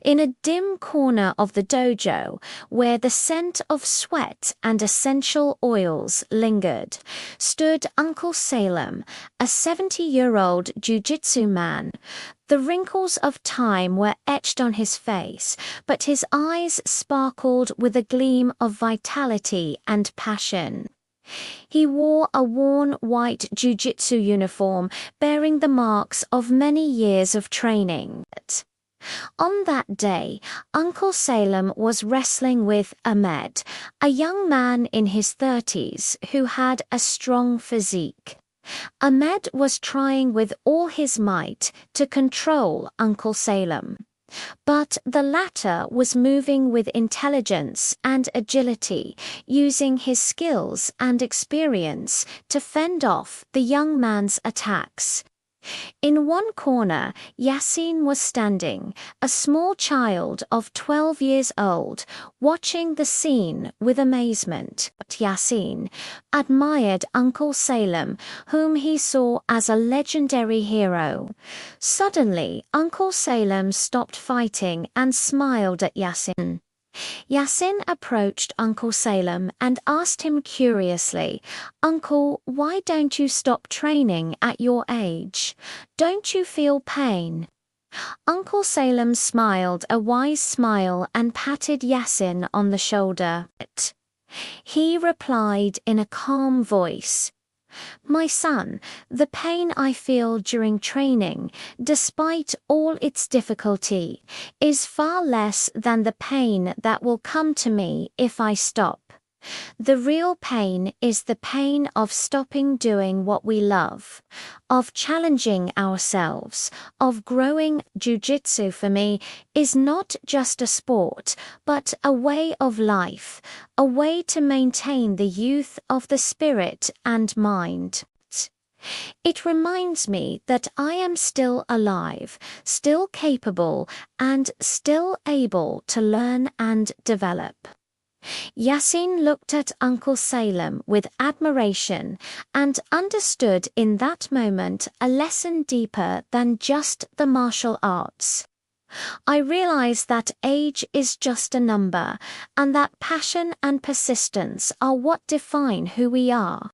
In a dim corner of the dojo, where the scent of sweat and essential oils lingered, stood Uncle Salem, a 70-year-old jiu-jitsu man. The wrinkles of time were etched on his face, but his eyes sparkled with a gleam of vitality and passion. He wore a worn white jiu-jitsu uniform bearing the marks of many years of training. On that day, Uncle Salem was wrestling with Ahmed, a young man in his 30s who had a strong physique. Ahmed was trying with all his might to control Uncle Salem, but the latter was moving with intelligence and agility, using his skills and experience to fend off the young man's attacks. In one corner, Yasin was standing, a small child of 12 years old, watching the scene with amazement. Yasin admired Uncle Salem, whom he saw as a legendary hero. Suddenly, Uncle Salem stopped fighting and smiled at Yasin. Yasin approached Uncle Salem and asked him curiously, "Uncle, why don't you stop training at your age? Don't you feel pain?" Uncle Salem smiled a wise smile and patted Yasin on the shoulder. He replied in a calm voice, "My son, the pain I feel during training, despite all its difficulty, is far less than the pain that will come to me if I stop. The real pain is the pain of stopping doing what we love, of challenging ourselves, of growing. Jiu-jitsu for me is not just a sport, but a way of life, a way to maintain the youth of the spirit and mind. It reminds me that I am still alive, still capable, and still able to learn and develop." Yasin looked at Uncle Salem with admiration and understood in that moment a lesson deeper than just the martial arts. "I realize that age is just a number, and that passion and persistence are what define who we are."